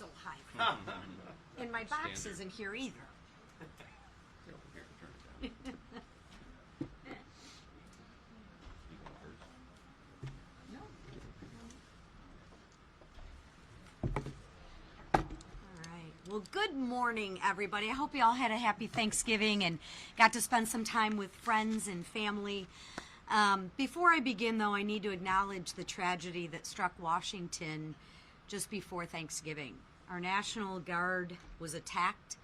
so high. And my box isn't here either. Get over here and turn it down. You go first. No. All right. Well, good morning, everybody. I hope you all had a happy Thanksgiving and got to spend some time with friends and family. Before I begin, though, I need to acknowledge the tragedy that struck Washington just before Thanksgiving. Our National Guard was attacked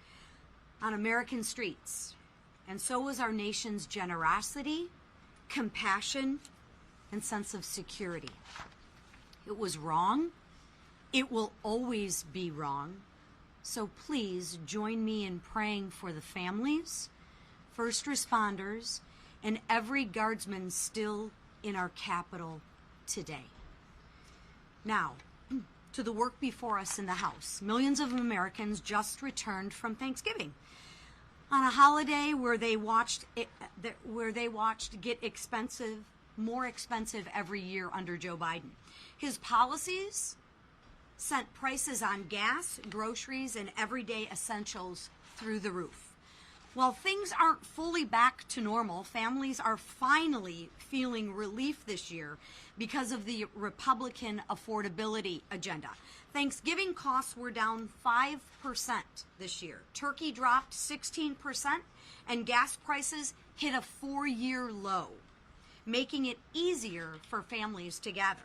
on American streets, and so was our nation's generosity, compassion, and sense of security. It was wrong. It will always be wrong. So please join me in praying for the families, first responders, and every guardsman still in our capital today. Now, to the work before us in the House. Millions of Americans just returned from Thanksgiving on a holiday where they watched get more expensive every year under Joe Biden. His policies sent prices on gas, groceries, and everyday essentials through the roof. While things aren't fully back to normal, families are finally feeling relief this year because of the Republican affordability agenda. Thanksgiving costs were down 5% this year. Turkey dropped 16%, and gas prices hit a 4-year low, making it easier for families to gather.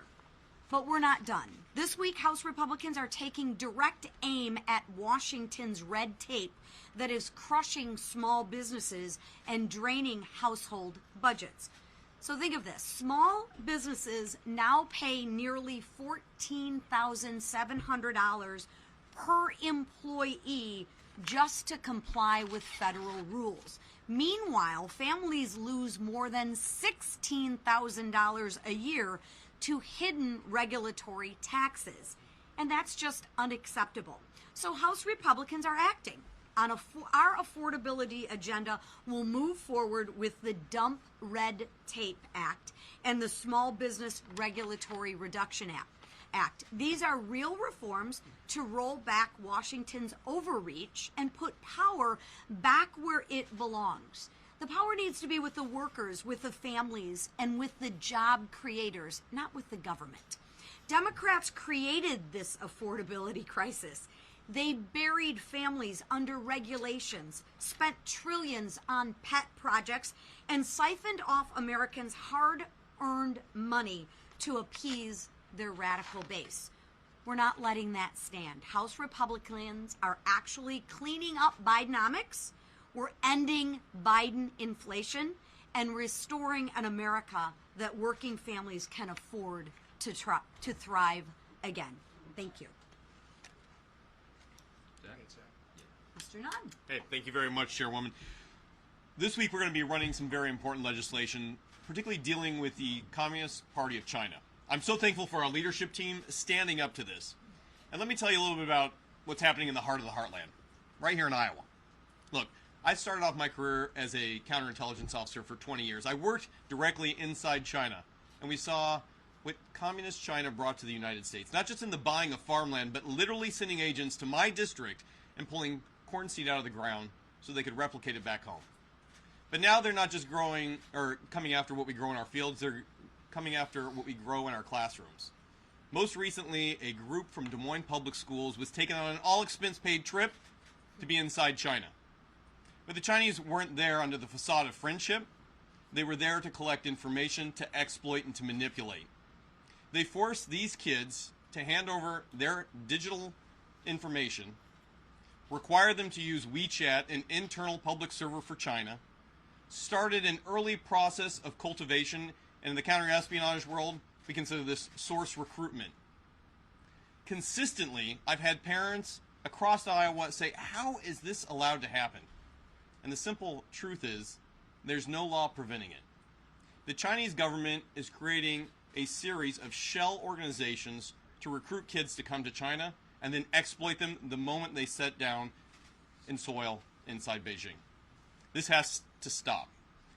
But we're not done. This week, House Republicans are taking direct aim at Washington's red tape that is crushing small businesses and draining household budgets. So think of this. Small businesses now pay nearly $14,700 per employee just to comply with federal rules. Meanwhile, families lose more than $16,000 a year to hidden regulatory taxes. And that's just unacceptable. So House Republicans are acting. Our affordability agenda will move forward with the Dump Red Tape Act and the Small Business Regulatory Reduction Act. These are real reforms to roll back Washington's overreach and put power back where it belongs. The power needs to be with the workers, with the families, and with the job creators, not with the government. Democrats created this affordability crisis. They buried families under regulations, spent trillions on pet projects, and siphoned off Americans' hard-earned money to appease their radical base. We're not letting that stand. House Republicans are actually cleaning up Bidenomics. We're ending Biden inflation and restoring an America that working families can afford to thrive again. Thank you. Mr. Nunn. Hey, thank you very much, Chairwoman. This week we're going to be running some very important legislation, particularly dealing with the Communist Party of China. I'm so thankful for our leadership team standing up to this. And let me tell you a little bit about what's happening in the heart of the heartland, right here in Iowa. Look, I started off my career as a counterintelligence officer for 20 years. I worked directly inside China, and we saw what Communist China brought to the United States, not just in the buying of farmland, but literally sending agents to my district and pulling corn seed out of the ground so they could replicate it back home. But now they're not just growing or coming after what we grow in our fields, they're coming after what we grow in our classrooms. Most recently, a group from Des Moines Public Schools was taken on an all-expense-paid trip to be inside China. But the Chinese weren't there under the facade of friendship. They were there to collect information, to exploit, and to manipulate. They forced these kids to hand over their digital information, required them to use WeChat, an internal public server for China, started an early process of cultivation, and in the counterespionage world, we consider this source recruitment. Consistently, I've had parents across Iowa say, how is this allowed to happen? And the simple truth is, there's no law preventing it. The Chinese government is creating a series of shell organizations to recruit kids to come to China and then exploit them the moment they set down in soil inside Beijing. This has to stop.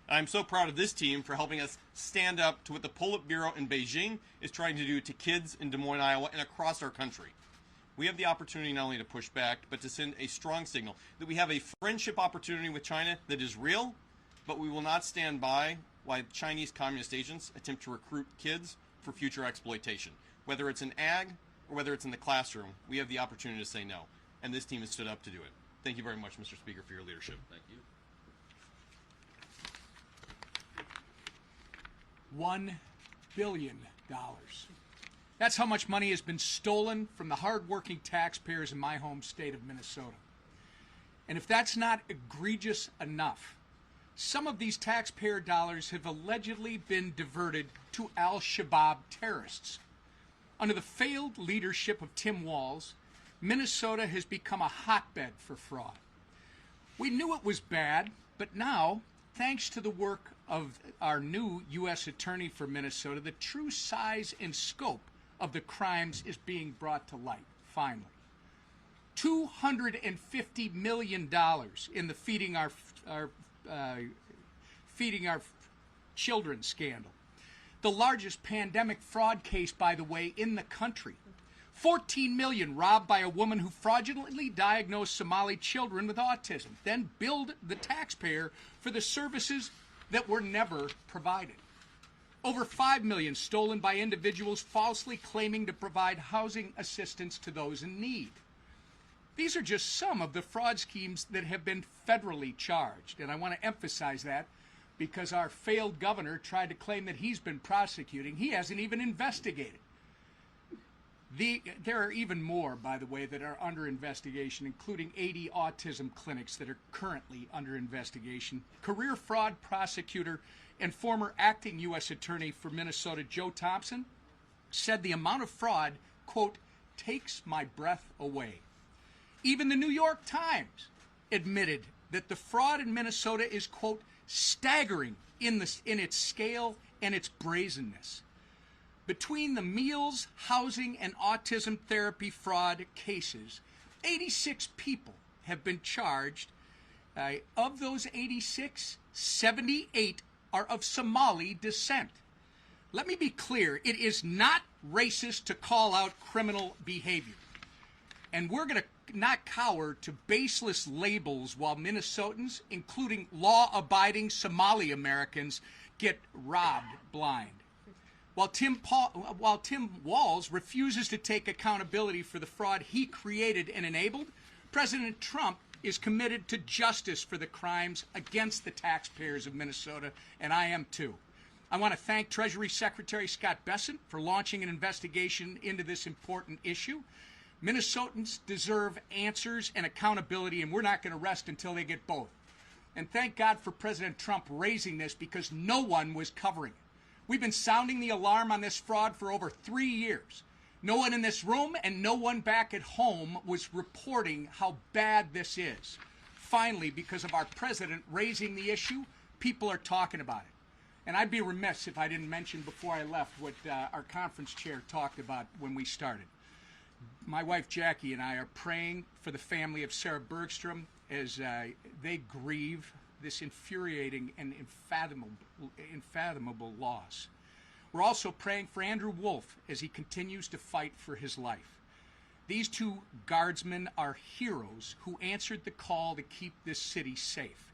And I'm so proud of this team for helping us stand up to what the Politburo in Beijing is trying to do to kids in Des Moines, Iowa, and across our country. we have the opportunity not only to push back, but to send a strong signal that we have a friendship opportunity with China that is real, but we will not stand by while Chinese communist agents attempt to recruit kids for future exploitation. Whether it's in ag or whether it's in the classroom, we have the opportunity to say no, and this team has stood up to do it. Thank you very much, Mr. Speaker, for your leadership. Thank you. $1 billion. That's how much money has been stolen from the hardworking taxpayers in my home state of Minnesota. And if that's not egregious enough, some of these taxpayer dollars have allegedly been diverted to al-Shabaab terrorists. Under the failed leadership of Tim Walz, Minnesota has become a hotbed for fraud. We knew it was bad, but now, thanks to the work of our new U.S. Attorney for Minnesota, the true size and scope of the crimes is being brought to light, finally. $250 million in the feeding our children scandal. The largest pandemic fraud case, by the way, in the country. 14 million robbed by a woman who fraudulently diagnosed Somali children with autism, then billed the taxpayer for the services that were never provided. Over 5 million stolen by individuals falsely claiming to provide housing assistance to those in need. These are just some of the fraud schemes that have been federally charged, and I want to emphasize that because our failed governor tried to claim that he's been prosecuting. He hasn't even investigated. There are even more, by the way, that are under investigation, including 80 autism clinics that are currently under investigation. Career fraud prosecutor and former acting U.S. Attorney for Minnesota, Joe Thompson, said the amount of fraud, quote, takes my breath away. Even the New York Times admitted that the fraud in Minnesota is, quote, staggering in its scale and its brazenness. Between the meals, housing, and autism therapy fraud cases, 86 people have been charged. Of those 86, 78 are of Somali descent. Let me be clear, it is not racist to call out criminal behavior. And we're going to not cower to baseless labels while Minnesotans, including law-abiding Somali Americans, get robbed blind. While Tim Walz refuses to take accountability for the fraud he created and enabled, President Trump is committed to justice for the crimes against the taxpayers of Minnesota, and I am too. I want to thank Treasury Secretary Scott Bessent for launching an investigation into this important issue. Minnesotans deserve answers and accountability, and we're not going to rest until they get both. And thank God for President Trump raising this because no one was covering it. We've been sounding the alarm on this fraud for over 3 years. No one in this room and no one back at home was reporting how bad this is. Finally, because of our president raising the issue, people are talking about it. And I'd be remiss if I didn't mention before I left what our conference chair talked about when we started. My wife Jackie and I are praying for the family of Sarah Bergstrom as they grieve this infuriating and unfathomable loss. We're also praying for Andrew Wolf as he continues to fight for his life. These two guardsmen are heroes who answered the call to keep this city safe.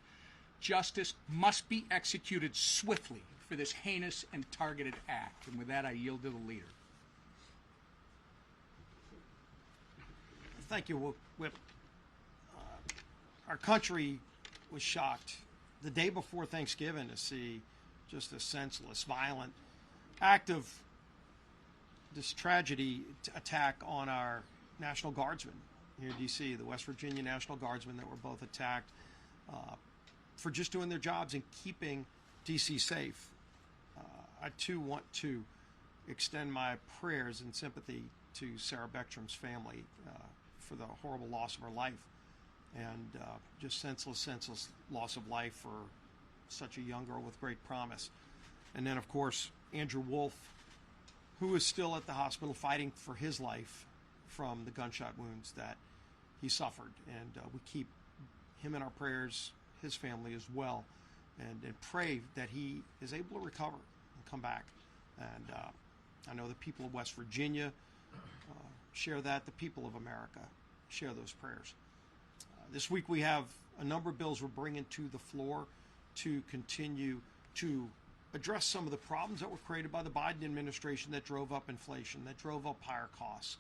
Justice must be executed swiftly for this heinous and targeted act. And with that, I yield to the leader. Thank you, Whip. Our country was shocked the day before Thanksgiving to see just a senseless, violent act of this tragedy attack on our National Guardsmen here in D.C., the West Virginia National Guardsmen that were both attacked for just doing their jobs and keeping D.C. safe. I, too, want to extend my prayers and sympathy to Sarah Beckstrom's family for the horrible loss of her life and just senseless loss of life for such a young girl with great promise. And then, of course, Andrew Wolf, who is still at the hospital fighting for his life from the gunshot wounds that he suffered. And we keep him in our prayers, his family as well, and pray that he is able to recover and come back. And I know the people of West Virginia share that. The people of America share those prayers. This week we have a number of bills we're bringing to the floor to continue to address some of the problems that were created by the Biden administration that drove up inflation, that drove up higher costs.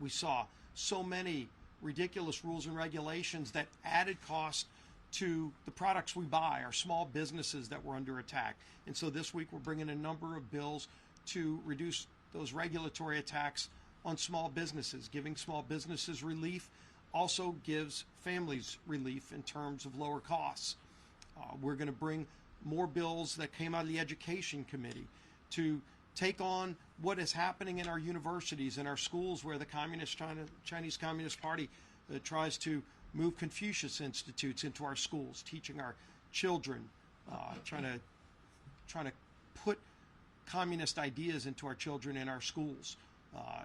We saw so many ridiculous rules and regulations that added cost to the products we buy, our small businesses that were under attack. And so this week we're bringing a number of bills to reduce those regulatory attacks on small businesses. Giving small businesses relief also gives families relief in terms of lower costs. We're going to bring more bills that came out of the Education Committee to take on what is happening in our universities and our schools, where the Chinese Communist Party tries to move Confucius Institutes into our schools, teaching our children, trying to put communist ideas into our children in our schools.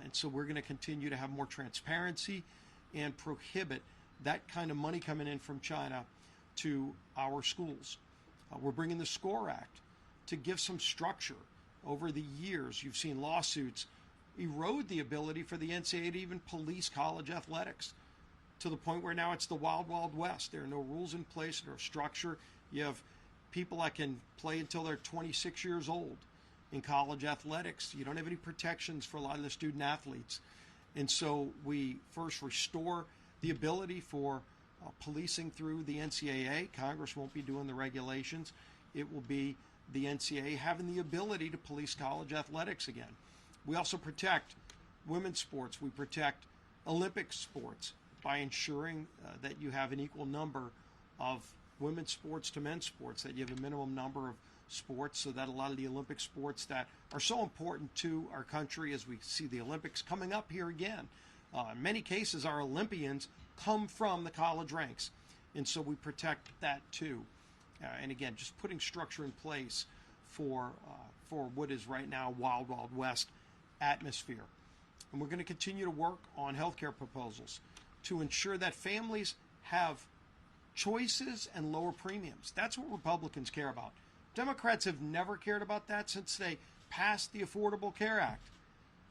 And so we're going to continue to have more transparency and prohibit that kind of money coming in from China to our schools. We're bringing the SCORE Act to give some structure. Over the years, you've seen lawsuits erode the ability for the NCAA to even police college athletics, to the point where now it's the wild, wild west. There are no rules in place, no structure. You have people that can play until they're 26 years old in college athletics. You don't have any protections for a lot of the student athletes. And so we first restore the ability for policing through the NCAA. Congress won't be doing the regulations. It will be the NCAA having the ability to police college athletics again. We also protect women's sports. We protect Olympic sports by ensuring that you have an equal number of women's sports to men's sports, that you have a minimum number of sports, so that a lot of the Olympic sports that are so important to our country, as we see the Olympics coming up here again. In many cases, our Olympians come from the college ranks, and so we protect that too. And again, just putting structure in place for what is right now wild, wild west atmosphere. And we're going to continue to work on healthcare proposals to ensure that families have choices and lower premiums. That's what Republicans care about. Democrats have never cared about that since they passed the Affordable Care Act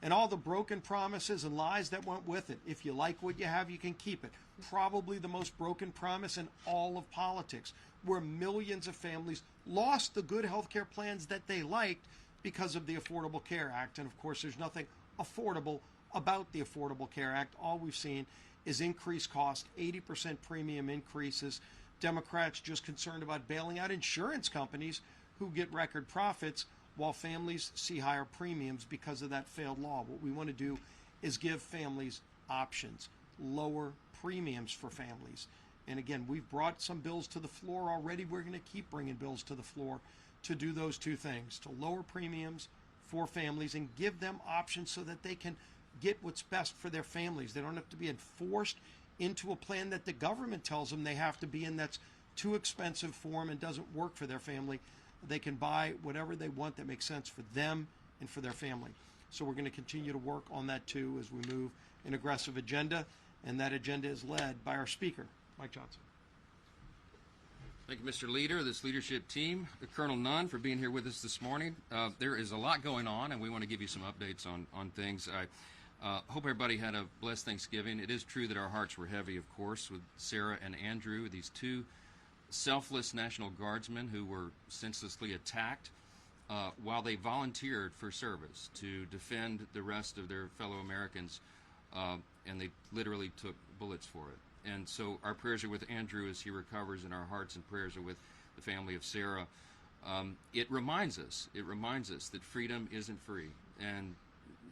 and all the broken promises and lies that went with it. If you like what you have, you can keep it. Probably the most broken promise in all of politics, where millions of families lost the good health care plans that they liked because of the Affordable Care Act. And of course, there's nothing affordable about the Affordable Care Act. All we've seen is increased cost, 80% premium increases. Democrats just concerned about bailing out insurance companies who get record profits, while families see higher premiums because of that failed law. What we want to do is give families options, lower premiums for families. And again, we've brought some bills to the floor already. We're going to keep bringing bills to the floor to do those two things, to lower premiums for families and give them options so that they can get what's best for their families. They don't have to be enforced into a plan that the government tells them they have to be in, that's too expensive for them and doesn't work for their family. They can buy whatever they want that makes sense for them and for their family. So we're going to continue to work on that too as we move an aggressive agenda, and that agenda is led by our speaker, Mike Johnson. Thank you, Mr. Leader, this leadership team, Colonel Nunn, for being here with us this morning. There is a lot going on, and we want to give you some updates on things. I hope everybody had a blessed Thanksgiving. It is true that our hearts were heavy, of course, with Sarah and Andrew, these two selfless National Guardsmen who were senselessly attacked while they volunteered for service to defend the rest of their fellow Americans, and they literally took bullets for it. And so our prayers are with Andrew as he recovers, and our hearts and prayers are with the family of Sarah. It reminds us that freedom isn't free, and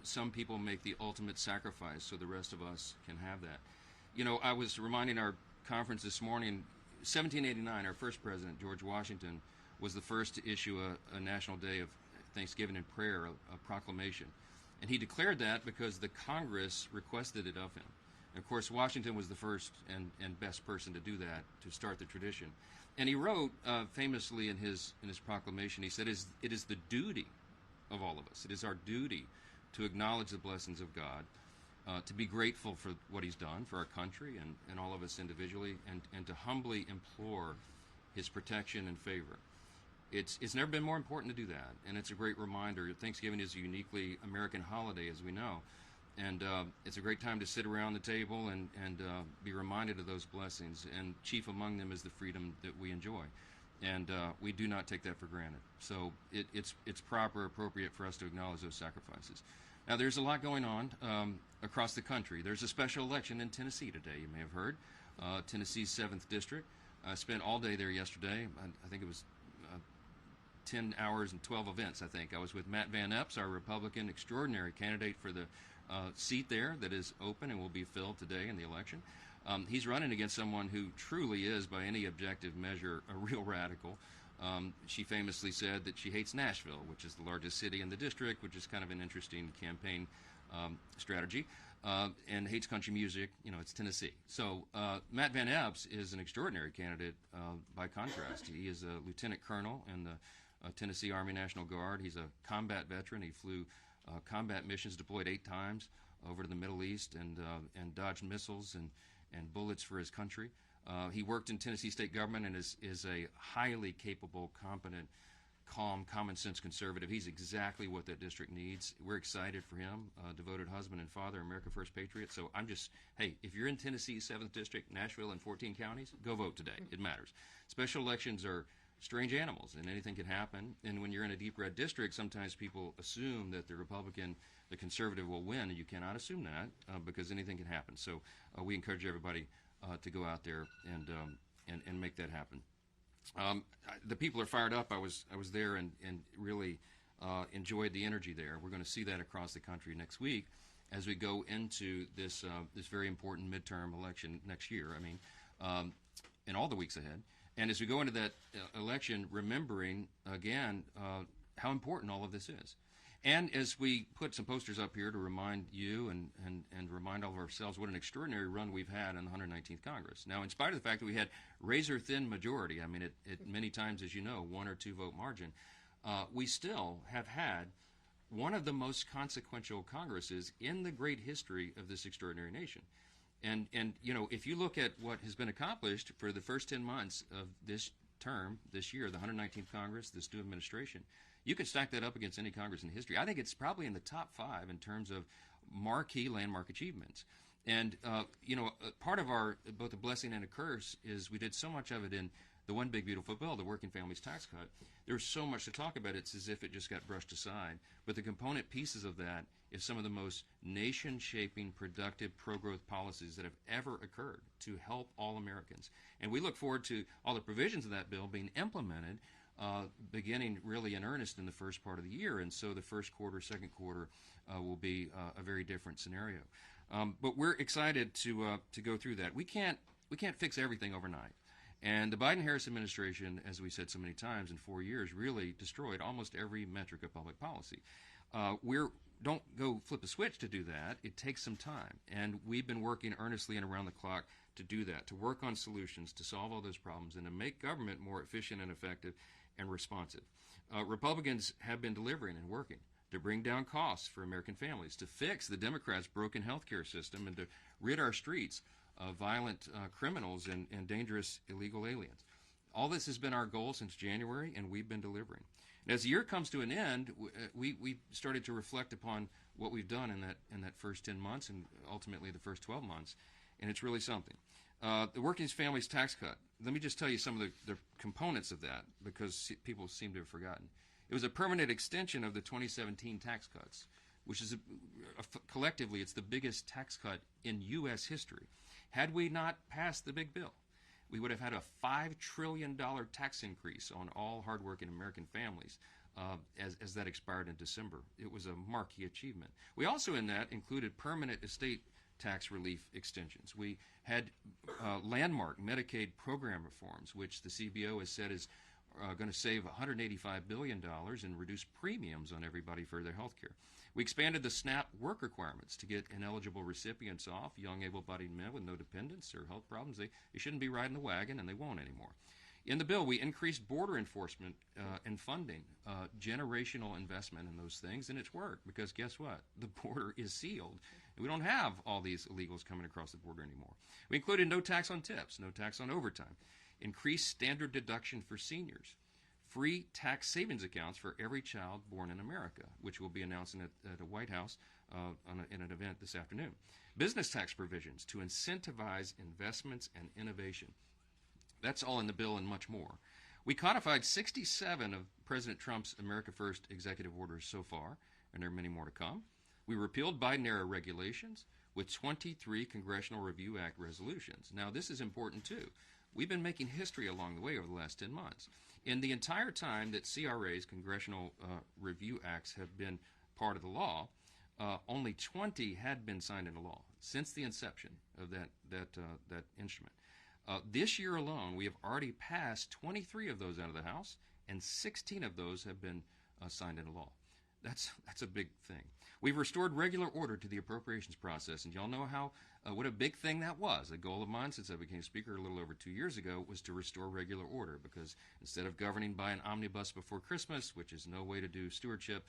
some people make the ultimate sacrifice so the rest of us can have that. You know, I was reminding our conference this morning, 1789, our first president, George Washington, was the first to issue a national day of thanksgiving and prayer, a proclamation. And he declared that because the Congress requested it of him. And of course, Washington was the first and best person to do that, to start the tradition. And he wrote famously in his proclamation, he said, it is the duty of all of us. It is our duty to acknowledge the blessings of God, to be grateful for what he's done for our country and all of us individually, and to humbly implore his protection and favor. It's never been more important to do that, and it's a great reminder. Thanksgiving is a uniquely American holiday, as we know, And it's a great time to sit around the table and be reminded of those blessings. And chief among them is the freedom that we enjoy. And we do not take that for granted. So it's proper, appropriate for us to acknowledge those sacrifices. Now, there's a lot going on across the country. There's a special election in Tennessee today, you may have heard. Tennessee's 7th District. I spent all day there yesterday. I think it was 10 hours and 12 events, I think. I was with Matt Van Epps, our Republican extraordinary candidate for the seat there that is open and will be filled today in the election. He's running against someone who truly is, by any objective measure, a real radical. She famously said that she hates Nashville, which is the largest city in the district, which is kind of an interesting campaign strategy, and hates country music. You know, it's Tennessee. So Matt Van Epps is an extraordinary candidate by contrast. He is a lieutenant colonel in the Tennessee Army National Guard. He's a combat veteran. He flew combat missions, deployed 8 times over to the Middle East, and dodged missiles and bullets for his country. He worked in Tennessee state government and is a highly capable, competent, calm, common sense conservative. He's exactly what that district needs. We're excited for him, devoted husband and father, America First patriot. So hey, if you're in Tennessee's 7th District, Nashville, and 14 counties, go vote today. It matters. Special elections are strange animals, and anything can happen. And when you're in a deep red district, sometimes people assume that the Republican, the conservative, will win, and you cannot assume that because anything can happen. So we encourage everybody to go out there and make that happen. The people are fired up. I was there and really enjoyed the energy there. We're going to see that across the country next week as we go into this very important midterm election next year. I mean, and all the weeks ahead. And as we go into that election, remembering, again, how important all of this is. And as we put some posters up here to remind you and remind all of ourselves what an extraordinary run we've had in the 119th Congress. Now, in spite of the fact that we had razor-thin majority, I mean, it many times, as you know, 1 or 2 vote margin, we still have had one of the most consequential Congresses in the great history of this extraordinary nation. And you know, if you look at what has been accomplished for the first 10 months of this term, this year, the 119th Congress, this new administration, you can stack that up against any Congress in history. I think it's probably in the top 5 in terms of marquee landmark achievements. And, you know, part of our, both a blessing and a curse is we did so much of it in the One Big Beautiful Bill, the Working Families Tax Cut. There's so much to talk about. It's as if it just got brushed aside. But the component pieces of that is some of the most nation-shaping, productive, pro-growth policies that have ever occurred to help all Americans. And we look forward to all the provisions of that bill being implemented beginning really in earnest in the first part of the year. And so the first quarter, second quarter will be a very different scenario. But we're excited to go through that. We can't fix everything overnight. And the Biden-Harris administration, as we said so many times, in 4 years really destroyed almost every metric of public policy. Don't go flip a switch to do that. It takes some time. And we've been working earnestly and around the clock to do that, to work on solutions, to solve all those problems, and to make government more efficient and effective and responsive. Republicans have been delivering and working to bring down costs for American families, to fix the Democrats' broken health care system, and to rid our streets of violent criminals and dangerous illegal aliens. All this has been our goal since January, and we've been delivering. And as the year comes to an end, we started to reflect upon what we've done in that first 10 months and ultimately the first 12 months, and it's really something. The Working Families Tax Cut, let me just tell you some of the components of that, because people seem to have forgotten. It was a permanent extension of the 2017 tax cuts, which is collectively, it's the biggest tax cut in U.S. history. Had we not passed the big bill, we would have had a $5 trillion tax increase on all hardworking American families as that expired in December. It was a marquee achievement. We also, in that, included permanent estate tax relief extensions. We had landmark Medicaid program reforms, which the CBO has said is going to save $185 billion and reduce premiums on everybody for their health care. We expanded the SNAP work requirements to get ineligible recipients off, young able-bodied men with no dependents or health problems. They shouldn't be riding the wagon, and they won't anymore. In the bill, we increased border enforcement and funding, generational investment in those things, and it's worked because guess what? The border is sealed. And we don't have all these illegals coming across the border anymore. We included no tax on tips, no tax on overtime, increased standard deduction for seniors, free tax savings accounts for every child born in America, which we'll be announcing at the White House in an event this afternoon. Business tax provisions to incentivize investments and innovation. That's all in the bill and much more. We codified 67 of President Trump's America First executive orders so far, and there are many more to come. We repealed Biden-era regulations with 23 Congressional Review Act resolutions. Now, this is important, too. We've been making history along the way over the last 10 months. In the entire time that CRAs, Congressional Review Acts, have been part of the law, only 20 had been signed into law since the inception of that instrument. This year alone, we have already passed 23 of those out of the House, and 16 of those have been signed into law. That's a big thing. We've restored regular order to the appropriations process, and y'all know how what a big thing that was. A goal of mine since I became Speaker a little over 2 years ago was to restore regular order, because instead of governing by an omnibus before Christmas, which is no way to do stewardship,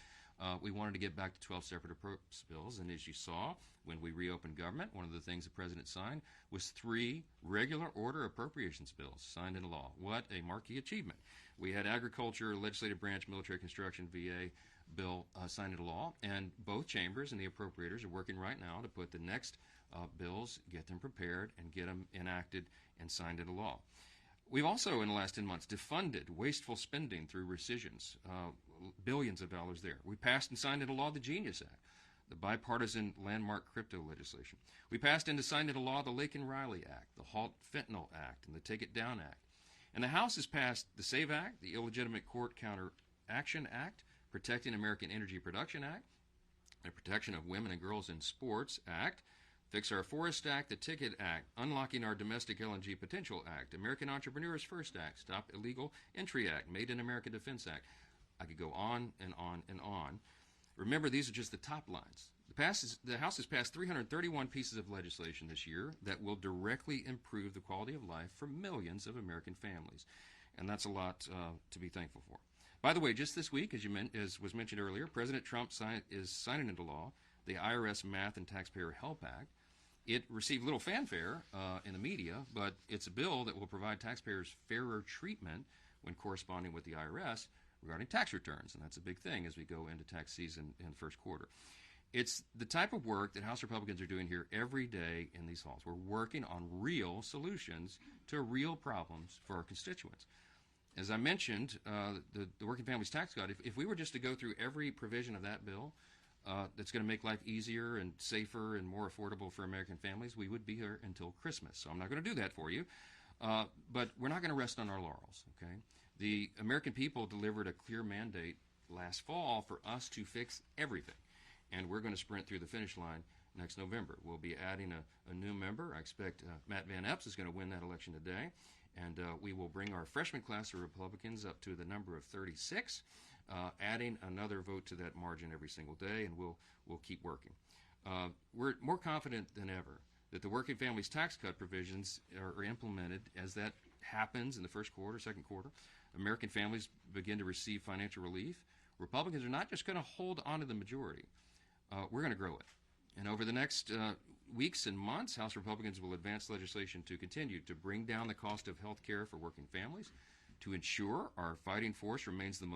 we wanted to get back to 12 separate appropriations bills. And as you saw, when we reopened government, one of the things the President signed was 3 regular order appropriations bills signed into law. What a marquee achievement. We had agriculture, legislative branch, military construction, VA bill signed into law, and both chambers and the appropriators are working right now to put the next bills, get them prepared, and get them enacted and signed into law. We've also, in the last 10 months, defunded wasteful spending through rescissions, billions of dollars there. We passed and signed into law the Genius Act, the bipartisan landmark crypto legislation. We passed and signed into law the Laken-Riley Act, the Halt Fentanyl Act, and the Take It Down Act. And the House has passed the SAVE Act, the Illegitimate Court Counter Action Act, Protecting American Energy Production Act, the Protection of Women and Girls in Sports Act, Fix Our Forest Act, the Ticket Act, Unlocking Our Domestic LNG Potential Act, American Entrepreneurs First Act, Stop Illegal Entry Act, Made in America Defense Act. I could go on and on and on. Remember, these are just the top lines. The House has passed 331 pieces of legislation this year that will directly improve the quality of life for millions of American families. And that's a lot to be thankful for. By the way, just this week, as was mentioned earlier, President Trump is signing into law the IRS Math and Taxpayer Help Act. It received little fanfare in the media, but it's a bill that will provide taxpayers fairer treatment when corresponding with the IRS regarding tax returns, and that's a big thing as we go into tax season in the first quarter. It's the type of work that House Republicans are doing here every day in these halls. We're working on real solutions to real problems for our constituents. As I mentioned, the Working Families Tax Cut, if we were just to go through every provision of that bill that's going to make life easier and safer and more affordable for American families, we would be here until Christmas. So I'm not going to do that for you. But we're not going to rest on our laurels, okay? The American people delivered a clear mandate last fall for us to fix everything. And we're going to sprint through the finish line next November. We'll be adding a new member. I expect Matt Van Epps is going to win that election today. And we will bring our freshman class of Republicans up to the number of 36, adding another vote to that margin every single day, and we'll keep working. We're more confident than ever that the Working Families Tax Cut provisions are implemented as that happens in the first quarter, second quarter. American families begin to receive financial relief. Republicans are not just going to hold on to the majority. We're going to grow it. And over the next weeks and months, House Republicans will advance legislation to continue to bring down the cost of health care for working families, to ensure our fighting force remains the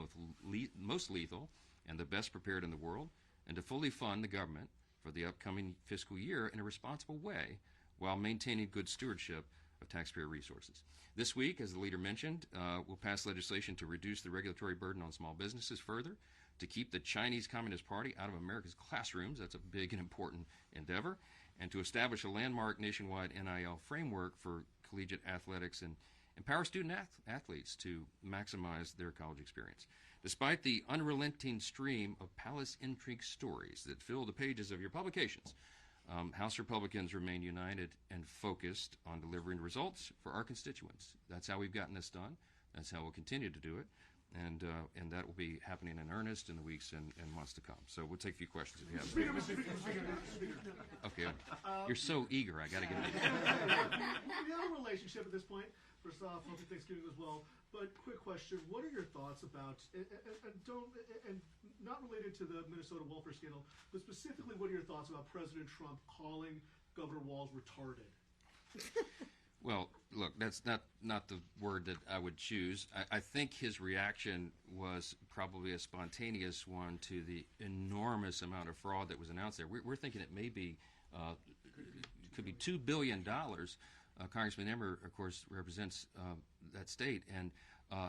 most lethal and the best prepared in the world, and to fully fund the government for the upcoming fiscal year in a responsible way while maintaining good stewardship of taxpayer resources. This week, as the leader mentioned, we'll pass legislation to reduce the regulatory burden on small businesses further, to keep the Chinese Communist Party out of America's classrooms. That's a big and important endeavor. And to establish a landmark nationwide NIL framework for collegiate athletics and empower student athletes to maximize their college experience. Despite the unrelenting stream of palace intrigue stories that fill the pages of your publications, House Republicans remain united and focused on delivering results for our constituents. That's how we've gotten this done. That's how we'll continue to do it. And that will be happening in earnest in the weeks and months to come. So we'll take a few questions if you have. Okay, you're so eager. I got to get it. We have a relationship at this point. First off, happy Thanksgiving as well. But quick question: what are your thoughts about and not related to the Minnesota welfare scandal, but specifically, what are your thoughts about President Trump calling Governor Walz retarded? Well, look, that's not the word that I would choose. I think his reaction was probably a spontaneous one to the enormous amount of fraud that was announced there. We're thinking it may be, could be $2 billion. Congressman Emmer, of course, represents that state, and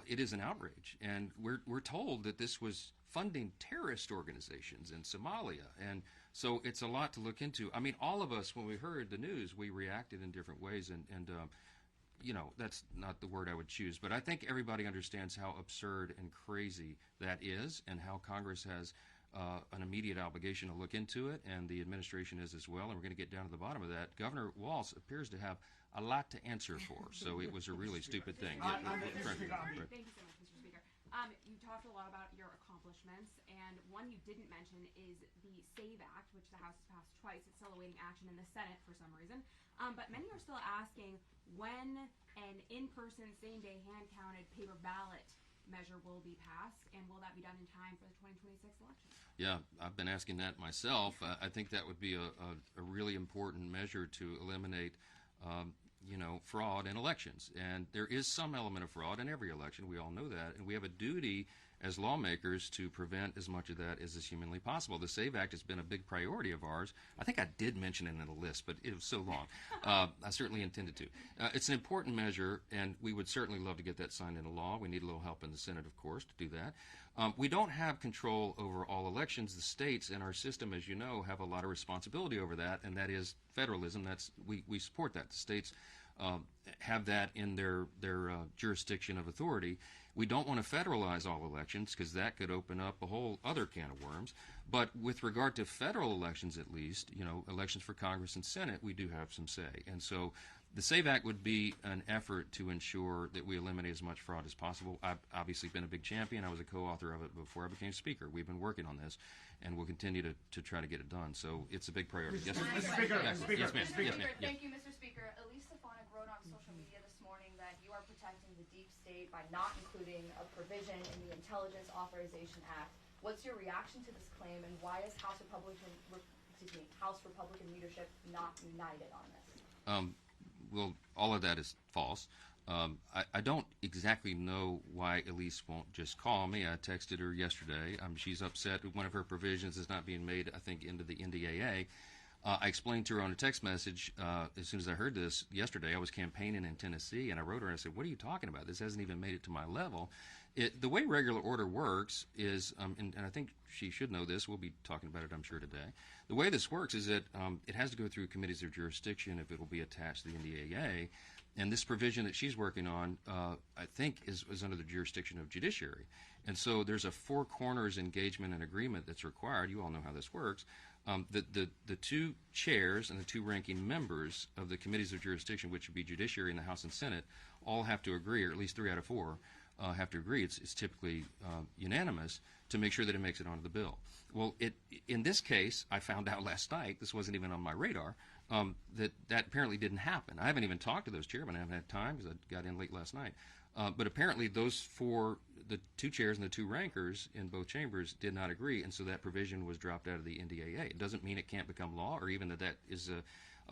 it is an outrage. And we're told that this was funding terrorist organizations in Somalia, and so it's a lot to look into. I mean, all of us, when we heard the news, we reacted in different ways, and you know, that's not the word I would choose, but I think everybody understands how absurd and crazy that is, and how Congress has an immediate obligation to look into it, and the administration is as well, and we're going to get down to the bottom of that. Governor Walz appears to have a lot to answer for, so it was a really stupid thing. Thank you so much, Mr. Speaker. You talked a lot about your accomplishments, and one you didn't mention is the SAVE Act, which the House has passed twice. It's still awaiting action in the Senate for some reason. But many are still asking when an in-person, same-day, hand-counted paper ballot measure will be passed, and will that be done in time for the 2026 election? Yeah, I've been asking that myself. I think that would be a really important measure to eliminate you know, fraud in elections. And there is some element of fraud in every election. We all know that. And we have a duty as lawmakers to prevent as much of that as is humanly possible. The SAVE Act has been a big priority of ours. I think I did mention it in the list, but it was so long. I certainly intended to. It's an important measure, and we would certainly love to get that signed into law. We need a little help in the Senate, of course, to do that. We don't have control over all elections. The states in our system, as you know, have a lot of responsibility over that, and that is federalism. We support that. The states have that in their jurisdiction of authority. We don't want to federalize all elections because that could open up a whole other can of worms. But with regard to federal elections, at least, you know, elections for Congress and Senate, we do have some say. And so the SAVE Act would be an effort to ensure that we eliminate as much fraud as possible. I've obviously been a big champion. I was a co-author of it before I became Speaker. We've been working on this, and we'll continue to try to get it done. So it's a big priority. Yes, Mr. Speaker, yes, Speaker, yes, ma'am. Speaker. Yes, ma'am. Yes. Thank you, Mr. Speaker. Elise Stefanik wrote on social media this morning that you are protecting the deep state by not including a provision in the Intelligence Authorization Act. What's your reaction to this claim, and why is House Republican leadership not united on this? Well, all of that is false. I don't exactly know why Elise won't just call me. I texted her yesterday. She's upset one of her provisions is not being made, I think, into the NDAA. I explained to her on a text message as soon as I heard this yesterday. I was campaigning in Tennessee, and I wrote her and I said, "What are you talking about? This hasn't even made it to my level." The way regular order works is, and I think she should know this, we'll be talking about it, I'm sure, today. The way this works is that it has to go through committees of jurisdiction if it will be attached to the NDAA. And this provision that she's working on, I think, is under the jurisdiction of judiciary. And so there's a four corners engagement and agreement that's required. You all know how this works. The two chairs and the two ranking members of the committees of jurisdiction, which would be judiciary and the House and Senate, all have to agree, or at least 3 out of 4 have to agree. It's typically unanimous to make sure that it makes it onto the bill. Well, in this case, I found out last night, this wasn't even on my radar, that apparently didn't happen. I haven't even talked to those chairmen. I haven't had time because I got in late last night. But apparently those four, the two chairs and the two rankers in both chambers did not agree, and so that provision was dropped out of the NDAA. It doesn't mean it can't become law or even that is a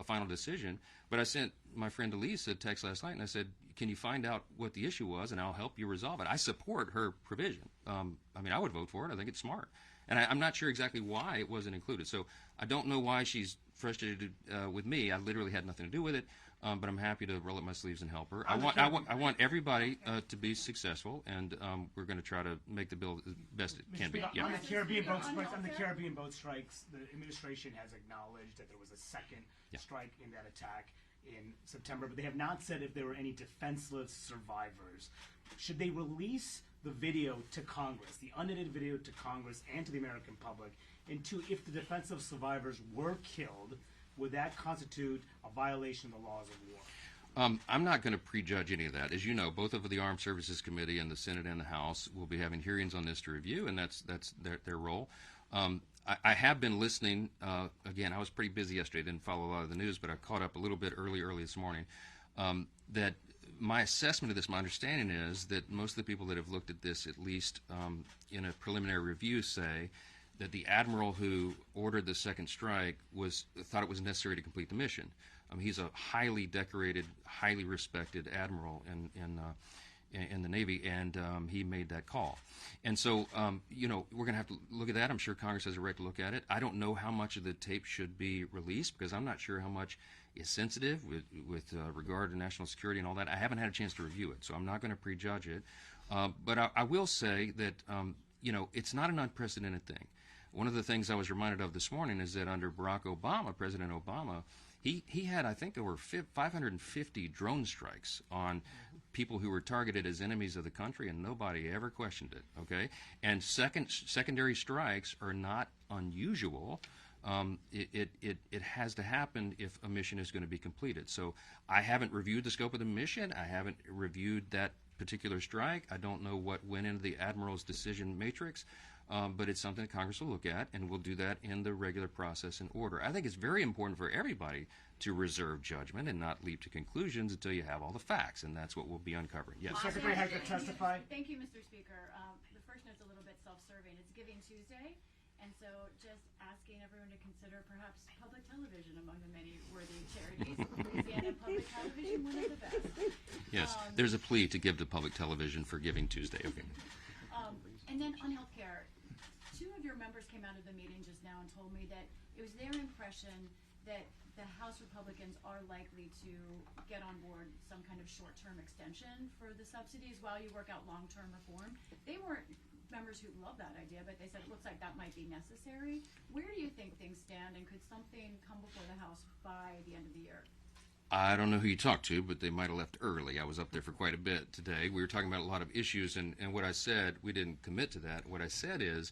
final decision. But I sent my friend Elise a text last night, and I said, "Can you find out what the issue was, and I'll help you resolve it." I support her provision. I mean, I would vote for it. I think it's smart. And I'm not sure exactly why it wasn't included. So I don't know why she's frustrated with me. I literally had nothing to do with it, but I'm happy to roll up my sleeves and help her. I want everybody to be successful, and we're going to try to make the bill the best it can be. On the Caribbean boat strikes, the administration has acknowledged that there was a second strike in that attack in September, but they have not said if there were any defenseless survivors. Should they release the video to Congress, the unedited video to Congress and to the American public? And two, if the defenseless survivors were killed, would that constitute a violation of the laws of war? I'm not going to prejudge any of that. As you know, both of the Armed Services Committee and the Senate and the House will be having hearings on this to review, and that's their role. I have been listening. Again, I was pretty busy yesterday, didn't follow a lot of the news, but I caught up a little bit early this morning. That my assessment of this, my understanding is that most of the people that have looked at this, at least in a preliminary review, say that the admiral who ordered the second strike thought it was necessary to complete the mission. He's a highly decorated, highly respected admiral in the Navy, and he made that call. And so, we're going to have to look at that. I'm sure Congress has a right to look at it. I don't know how much of the tape should be released because I'm not sure how much is sensitive with regard to national security and all that. I haven't had a chance to review it, so I'm not going to prejudge it. But I will say that, it's not an unprecedented thing. One of the things I was reminded of this morning is that under Barack Obama, President Obama, he had, I think, over 550 drone strikes on people who were targeted as enemies of the country, and nobody ever questioned it, okay? And secondary strikes are not unusual. It has to happen if a mission is going to be completed. So I haven't reviewed the scope of the mission. I haven't reviewed that particular strike. I don't know what went into the Admiral's decision matrix. But it's something that Congress will look at, and we'll do that in the regular process and order. I think it's very important for everybody to reserve judgment and not leap to conclusions until you have all the facts, and that's what we'll be uncovering. Yes. Secretary Hager testify. Thank you, Mr. Speaker. The first note's a little bit self-serving. It's Giving Tuesday, and so just asking everyone to consider perhaps public television among the many worthy charities. Louisiana Public Television, one of the best. Yes, there's a plea to give to public television for Giving Tuesday. Okay. And then on healthcare, two of your members came out of the meeting just now and told me that it was their impression that the House Republicans are likely to get on board some kind of short-term extension for the subsidies while you work out long-term reform. They weren't members who love that idea, but they said it looks like that might be necessary. Where do you think things stand, and could something come before the House by the end of the year? I don't know who you talked to, but they might have left early. I was up there for quite a bit today. We were talking about a lot of issues, and what I said, we didn't commit to that. What I said is,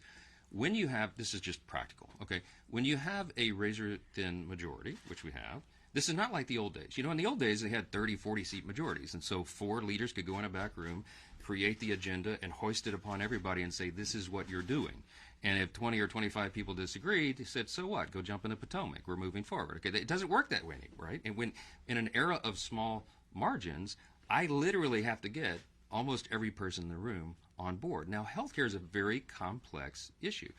when you have, this is just practical, okay? When you have a razor-thin majority, which we have, this is not like the old days. In the old days, they had 30, 40-seat majorities, and so 4 leaders could go in a back room, create the agenda, and hoist it upon everybody and say, this is what you're doing. And if 20 or 25 people disagreed, they said, so what? Go jump in the Potomac. We're moving forward. Okay, it doesn't work that way anymore, right? And when in an era of small margins, I literally have to get almost every person in the room on board. Now, healthcare is a very complex issue.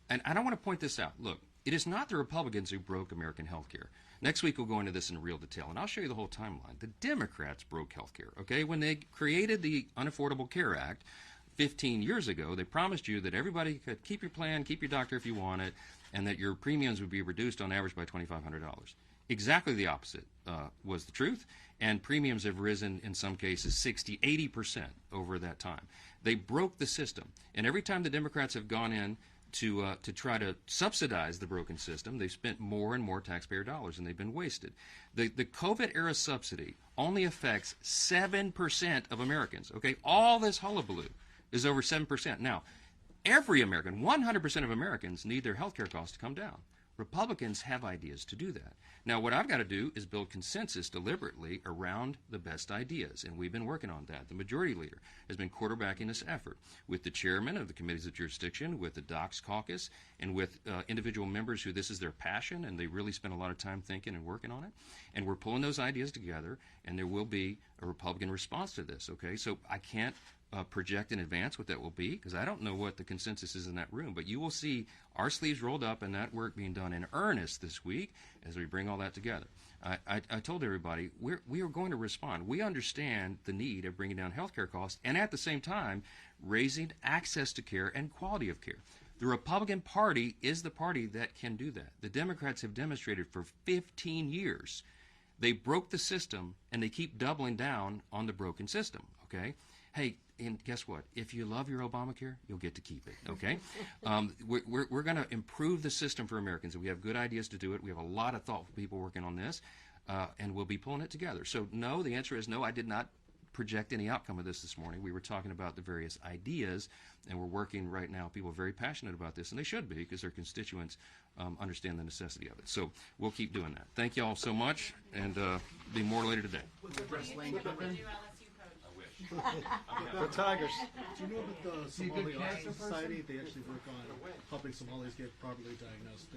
And I don't want to point this out. Look, it is not the Republicans who broke American healthcare. Next week, we'll go into this in real detail, and I'll show you the whole timeline. The Democrats broke healthcare, okay? When they created the Unaffordable Care Act 15 years ago, they promised you that everybody could keep your plan, keep your doctor if you want it, and that your premiums would be reduced on average by $2,500. Exactly the opposite was the truth, and premiums have risen in some cases 60, 80% over that time. They broke the system, and every time the Democrats have gone in to try to subsidize the broken system, they've spent more and more taxpayer dollars, and they've been wasted. The COVID-era subsidy only affects 7% of Americans, okay? All this hullabaloo is over 7%. Now, every American, 100% of Americans need their health care costs to come down. Republicans have ideas to do that. Now, what I've got to do is build consensus deliberately around the best ideas, and we've been working on that. The majority leader has been quarterbacking this effort with the chairman of the committees of jurisdiction, with the Docs Caucus, and with individual members who this is their passion, and they really spend a lot of time thinking and working on it. And we're pulling those ideas together, and there will be a Republican response to this, okay? So I can't project in advance what that will be, because I don't know what the consensus is in that room. But you will see our sleeves rolled up and that work being done in earnest this week as we bring all that together. I told everybody we are going to respond. We understand the need of bringing down healthcare costs and at the same time raising access to care and quality of care. The Republican Party is the party that can do that. The Democrats have demonstrated for 15 years. They broke the system and they keep doubling down on the broken system, okay? Hey, and guess what? If you love your Obamacare, you'll get to keep it, okay? We're going to improve the system for Americans, and we have good ideas to do it. We have a lot of thoughtful people working on this, and we'll be pulling it together. So no, the answer is no. I did not project any outcome of this morning. We were talking about the various ideas, and we're working right now. People are very passionate about this, and they should be, because their constituents understand the necessity of it. So we'll keep doing that. Thank you all so much, and be more later today. The Tigers. Do you know that the Somali Autism Society, they actually work on helping Somalis get properly diagnosed? They